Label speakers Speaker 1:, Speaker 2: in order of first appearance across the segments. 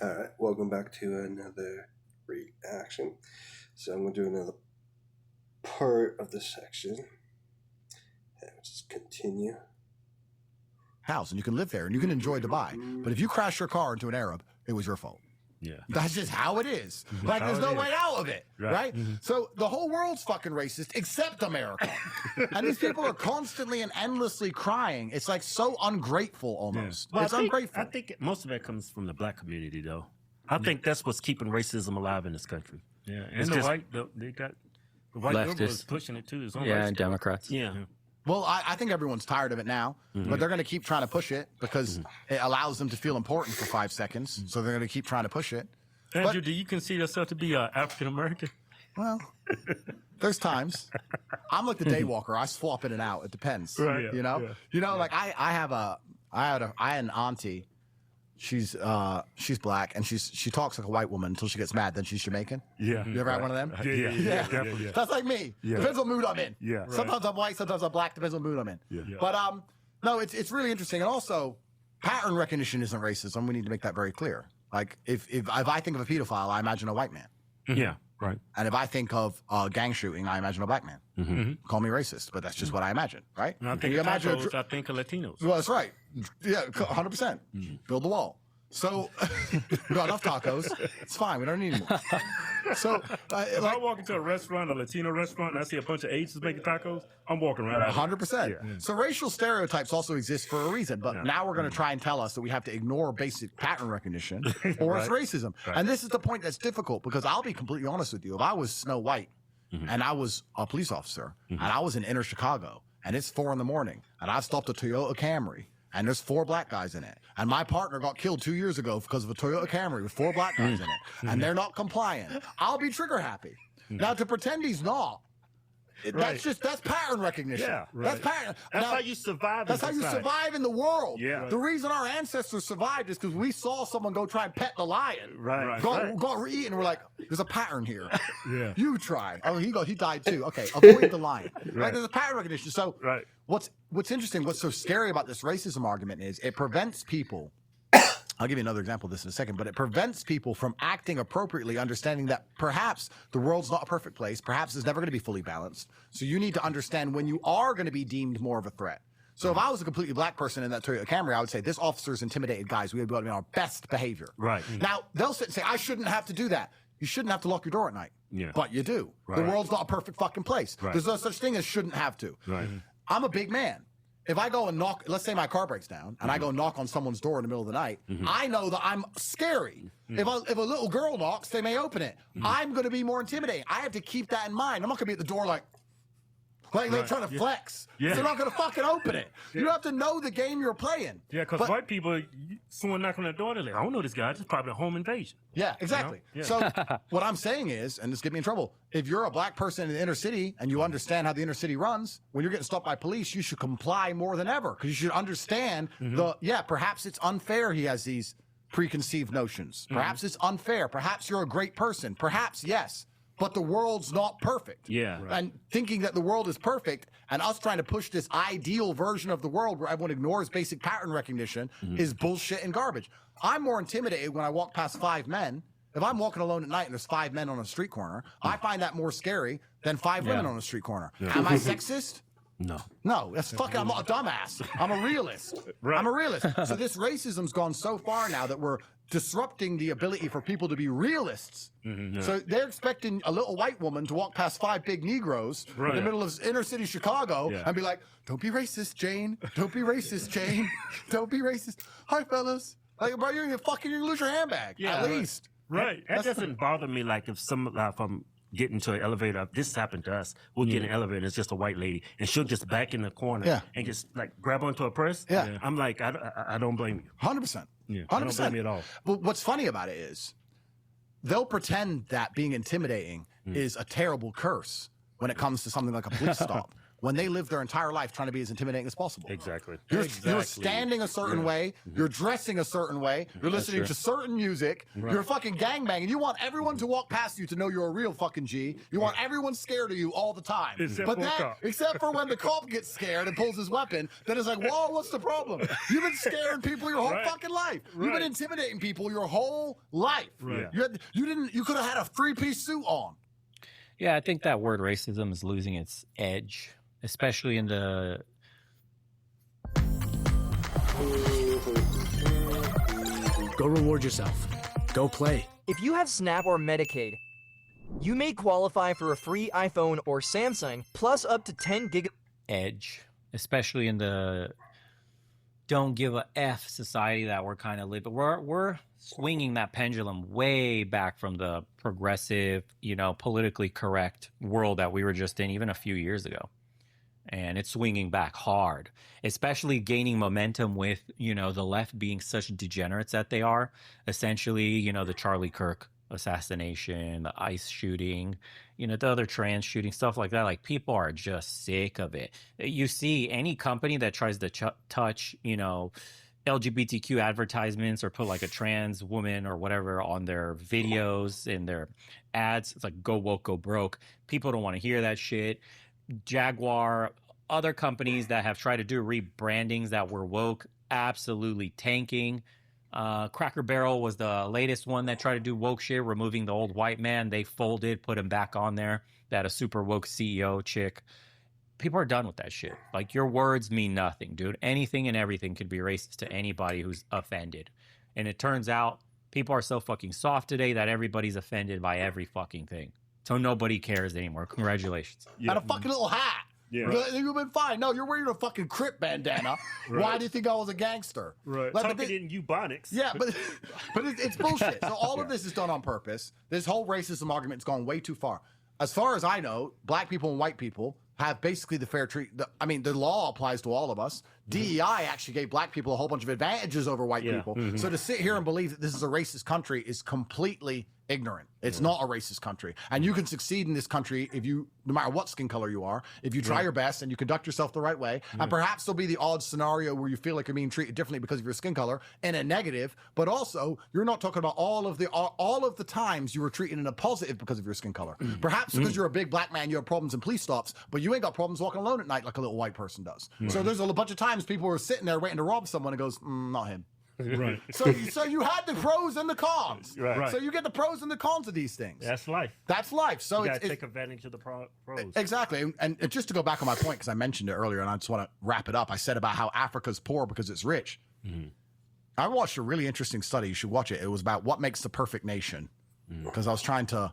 Speaker 1: All right, welcome back to another reaction. So I'm going to do another part of the section. And we'll just continue.
Speaker 2: House, and you can live there, and you can enjoy Dubai. But if you crash your car into an Arab, it was your fault.
Speaker 3: Yeah.
Speaker 2: That's just how it is. Like, there's no way out of it, right? So the whole world's fucking racist except America. And these people are constantly and endlessly crying. It's like so ungrateful almost.
Speaker 3: Well,
Speaker 2: It's ungrateful.
Speaker 3: I think most of that comes from the black community, though. I think that's what's keeping racism alive in this country.
Speaker 4: Yeah, and
Speaker 3: It's
Speaker 4: the
Speaker 3: just-
Speaker 4: white, they got the white
Speaker 5: Leftists.
Speaker 4: liberals pushing it too. It's on
Speaker 5: Yeah,
Speaker 4: right
Speaker 5: and Democrats.
Speaker 3: Yeah.
Speaker 2: Well, I think everyone's tired of it now, but they're going to keep trying to push it because it allows them to feel important for 5 seconds. So they're going to keep trying to push it.
Speaker 4: Andrew, do you consider yourself to be African American?
Speaker 2: Well, there's times. I'm like the day walker. I swap in and out. It depends.
Speaker 4: Right.
Speaker 2: You know?
Speaker 4: Yeah.
Speaker 2: You know, like I had an auntie. She's black and she talks like a white woman until she gets mad. Then she's Jamaican.
Speaker 4: Yeah.
Speaker 2: You ever had one of them?
Speaker 4: Yeah, definitely.
Speaker 2: That's like me.
Speaker 4: Yeah.
Speaker 2: Depends what mood I'm in.
Speaker 4: Yeah. Right.
Speaker 2: Sometimes I'm white, sometimes I'm black. Depends what mood I'm in.
Speaker 4: Yeah.
Speaker 2: But no, it's really interesting. And also, pattern recognition isn't racism. We need to make that very clear. Like if I think of a pedophile, I imagine a white man.
Speaker 4: Yeah. Right.
Speaker 2: And if I think of gang shooting, I imagine a black man. Call me racist, but that's just what I imagine, right?
Speaker 4: And I think
Speaker 2: You
Speaker 4: of
Speaker 2: imagine
Speaker 4: tacos, I think of Latinos.
Speaker 2: well, that's right. Yeah, 100%. Build the wall. So, we got enough tacos. It's fine. We don't need any more. So,
Speaker 4: If I walk into a restaurant, a Latino restaurant, and I see a bunch of Asians making tacos, I'm walking right out.
Speaker 2: 100%.
Speaker 4: Yeah.
Speaker 2: So racial stereotypes also exist for a reason, but now we're going to try and tell us that we have to ignore basic pattern recognition or it's racism. And this is the point that's difficult because I'll be completely honest with you. If I was Snow White and I was a police officer and I was in inner Chicago and it's 4 a.m. and I stopped a Toyota Camry and there's 4 black guys in it. And my partner got killed 2 years ago because of a Toyota Camry with 4 black guys in it. And they're not compliant. I'll be trigger happy. Now, to pretend he's not, that's pattern recognition.
Speaker 4: Yeah,
Speaker 2: That's pattern.
Speaker 3: That's
Speaker 2: Now,
Speaker 3: how you survive.
Speaker 2: that's how you survive in the world.
Speaker 4: Yeah.
Speaker 2: The reason our ancestors survived is because we saw someone go try and pet the lion.
Speaker 4: Right.
Speaker 2: Go eat, and we're like, there's a pattern here.
Speaker 4: Yeah.
Speaker 2: You tried. Oh, he died too. Okay, avoid the lion. Right. There's a pattern recognition. So
Speaker 4: Right.
Speaker 2: what's interesting, what's so scary about this racism argument is it prevents people. I'll give you another example of this in a second, but it prevents people from acting appropriately, understanding that perhaps the world's not a perfect place, perhaps it's never going to be fully balanced. So you need to understand when you are going to be deemed more of a threat. So if I was a completely black person in that Toyota Camry, I would say, this officer's intimidated guys. We would be on our best behavior.
Speaker 4: Right.
Speaker 2: Now, they'll sit and say, I shouldn't have to do that. You shouldn't have to lock your door at night.
Speaker 4: Yeah.
Speaker 2: But you do.
Speaker 4: Right.
Speaker 2: The world's not a perfect fucking place.
Speaker 4: Right.
Speaker 2: There's no such thing as shouldn't have to.
Speaker 4: Right.
Speaker 2: I'm a big man. If I go and knock, let's say my car breaks down, and I go knock on someone's door in the middle of the night, I know that I'm scary. If a little girl knocks, they may open it. I'm going to be more intimidating. I have to keep that in mind. I'm not going to be at the door like they're trying to flex.
Speaker 4: Yeah.
Speaker 2: They're not going to fucking open it. You have to know the game you're playing.
Speaker 4: Yeah, because
Speaker 2: But-
Speaker 4: white people, someone knock on their door, they're like, I don't know this guy. This is probably a home invasion.
Speaker 2: Yeah, exactly.
Speaker 4: Yeah.
Speaker 2: So what I'm saying is, and this get me in trouble, if you're a black person in the inner city and you understand how the inner city runs, when you're getting stopped by police, you should comply more than ever because you should understand perhaps it's unfair he has these preconceived notions. Perhaps it's unfair. Perhaps you're a great person. Perhaps, yes. But the world's not perfect.
Speaker 3: Yeah. Right.
Speaker 2: And thinking that the world is perfect and us trying to push this ideal version of the world where everyone ignores basic pattern recognition is bullshit and garbage. I'm more intimidated when I walk past 5 men. If I'm walking alone at night and there's 5 men on a street corner, I find that more scary than 5 women on a street corner. Am I sexist?
Speaker 3: No.
Speaker 2: No, that's fucking, I'm not a dumbass. I'm a realist.
Speaker 4: Right.
Speaker 2: I'm a realist. So this racism's gone so far now that we're disrupting the ability for people to be realists. So they're expecting a little white woman to walk past 5 big Negroes in the middle of inner city Chicago and be like, don't be racist, Jane. Don't be racist, Jane. Don't be racist. Hi, fellas. Like, bro, you're going to lose your handbag, at least.
Speaker 4: Right.
Speaker 3: That doesn't bother me. Like if I'm getting to an elevator, this happened to us. We'll get in an elevator and it's just a white lady and she'll just back in the corner and just like grab onto her purse.
Speaker 2: Yeah.
Speaker 3: I'm like, I don't blame you.
Speaker 2: 100%.
Speaker 3: Yeah.
Speaker 2: 100%.
Speaker 3: I don't blame you at all.
Speaker 2: But what's funny about it is they'll pretend that being intimidating is a terrible curse when it comes to something like a police stop. when they live their entire life trying to be as intimidating as possible.
Speaker 3: Exactly.
Speaker 2: You're standing a certain way. You're dressing a certain way. You're listening to certain music. You're fucking gangbanging. You want everyone to walk past you to know you're a real fucking G. You want everyone scared of you all the time. Except for when the cop gets scared and pulls his weapon, then it's like, whoa, what's the problem? You've been scaring people your whole fucking life. You've been intimidating people your whole life.
Speaker 4: Right.
Speaker 2: You could have had a 3-piece suit on.
Speaker 5: Yeah, I think that word racism is losing its edge, especially in the...
Speaker 6: Go reward yourself. Go play.
Speaker 7: If you have Snap or Medicaid, you may qualify for a free iPhone or Samsung, plus up to 10 gig
Speaker 5: edge, especially in the don't give a F society that we're kind of living. We're swinging that pendulum way back from the progressive, politically correct world that we were just in even a few years ago. And it's swinging back hard, especially gaining momentum with, the left being such degenerates that they are. Essentially, the Charlie Kirk assassination, the ICE shooting, the other trans shooting, stuff like that. Like, people are just sick of it. You see any company that tries to touch, LGBTQ advertisements or put like a trans woman or whatever on their videos and their ads, it's like, go woke, go broke. People don't want to hear that shit. Jaguar, other companies that have tried to do rebrandings that were woke, absolutely tanking. Cracker Barrel was the latest one that tried to do woke shit, removing the old white man. They folded, put him back on there. They had a super woke CEO chick. People are done with that shit. Like, your words mean nothing, dude. Anything and everything could be racist to anybody who's offended. And it turns out people are so fucking soft today that everybody's offended by every fucking thing. So nobody cares anymore. Congratulations.
Speaker 2: And a fucking little hat.
Speaker 4: Yeah.
Speaker 2: You've been fine. No, you're wearing a fucking Crip bandana. Why do you think I was a gangster?
Speaker 4: Right.
Speaker 2: Like,
Speaker 3: Talking in Ebonics.
Speaker 2: Yeah, but it's bullshit. So all of this is done on purpose. This whole racism argument's gone way too far. As far as I know, black people and white people have basically the fair treat. The law applies to all of us. DEI actually gave black people a whole bunch of advantages over white people. So to sit here and believe that this is a racist country is completely ignorant. It's not a racist country. And you can succeed in this country if you, no matter what skin color you are, if you try your best and you conduct yourself the right way. And perhaps there'll be the odd scenario where you feel like you're being treated differently because of your skin color in a negative, but also you're not talking about all of the times you were treated in a positive because of your skin color. Perhaps because you're a big black man, you have problems in police stops, but you ain't got problems walking alone at night like a little white person does. So there's a bunch of times people are sitting there waiting to rob someone and goes, not him.
Speaker 4: Right.
Speaker 2: So you had the pros and the cons.
Speaker 4: Right.
Speaker 2: So you get the pros and the cons of these things.
Speaker 3: That's life.
Speaker 2: That's life. So
Speaker 3: You
Speaker 2: it's
Speaker 3: gotta take advantage of the pros.
Speaker 2: exactly. And just to go back on my point, because I mentioned it earlier, and I just want to wrap it up. I said about how Africa's poor because it's rich. I watched a really interesting study. You should watch it. It was about what makes the perfect nation. Because I was trying to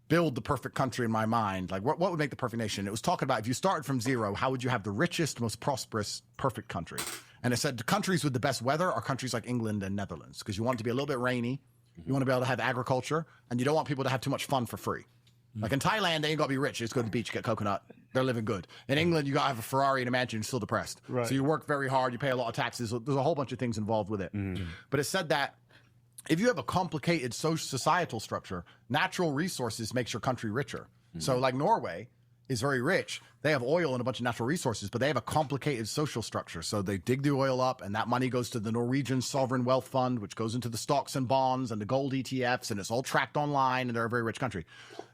Speaker 2: build the perfect country in my mind. Like, what would make the perfect nation? It was talking about if you started from zero, how would you have the richest, most prosperous, perfect country? And it said the countries with the best weather are countries like England and Netherlands, because you want it to be a little bit rainy. You want to be able to have agriculture, and you don't want people to have too much fun for free. Like in Thailand, they ain't got to be rich. You just go to the beach, get coconut. They're living good. In England, you got to have a Ferrari and a mansion. You're still depressed.
Speaker 4: Right. So
Speaker 2: you work very hard. You pay a lot of taxes. There's a whole bunch of things involved with it. But it said that if you have a complicated societal structure, natural resources makes your country richer. So like Norway is very rich. They have oil and a bunch of natural resources, but they have a complicated social structure. So they dig the oil up, and that money goes to the Norwegian Sovereign Wealth Fund, which goes into the stocks and bonds and the gold ETFs, and it's all tracked online, and they're a very rich country.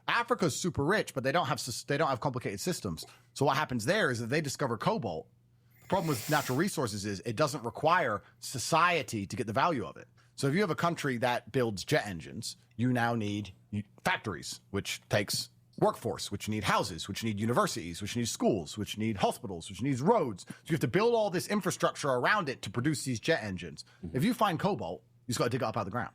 Speaker 2: Africa's super rich, but they don't have complicated systems. So what happens there is that they discover cobalt. The problem with natural resources is it doesn't require society to get the value of it. So if you have a country that builds jet engines, you now need factories, which takes workforce, which need houses, which need universities, which need schools, which need hospitals, which needs roads. So you have to build all this infrastructure around it to produce these jet engines. If you find cobalt, you just got to dig it up out of the ground.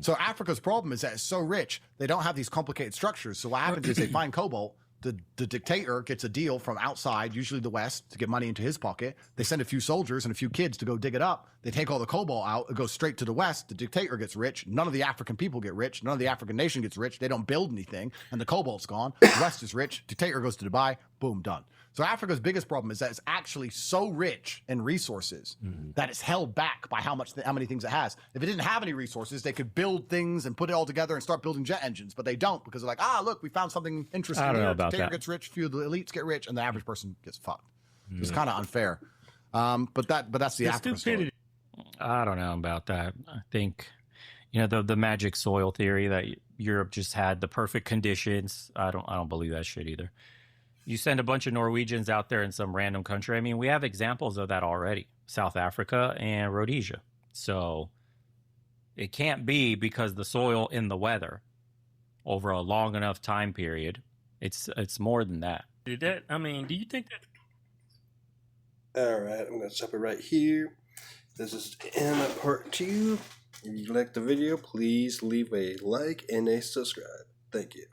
Speaker 2: So Africa's problem is that it's so rich, they don't have these complicated structures. So what happens is they find cobalt, the dictator gets a deal from outside, usually the West, to get money into his pocket. They send a few soldiers and a few kids to go dig it up. They take all the cobalt out. It goes straight to the West. The dictator gets rich. None of the African people get rich. None of the African nation gets rich. They don't build anything, and the cobalt's gone. The West is rich. Dictator goes to Dubai, boom, done. So Africa's biggest problem is that it's actually so rich in resources that it's held back by how many things it has. If it didn't have any resources, they could build things and put it all together and start building jet engines, but they don't because they're like, look, we found something interesting.
Speaker 5: I don't know
Speaker 2: here.
Speaker 5: about
Speaker 2: Dictator
Speaker 5: that.
Speaker 2: gets rich, few of the elites get rich, and the average person gets fucked. So it's kind of unfair. But that's the Africa story.
Speaker 5: I don't know about that. I think, the magic soil theory that Europe just had the perfect conditions. I don't believe that shit either. You send a bunch of Norwegians out there in some random country. I mean, we have examples of that already. South Africa and Rhodesia. So it can't be because the soil in the weather over a long enough time period. It's more than that.
Speaker 4: Do you think that?
Speaker 1: All right, I'm going to stop it right here. This is the end of part 2. If you liked the video, please leave a like and a subscribe. Thank you.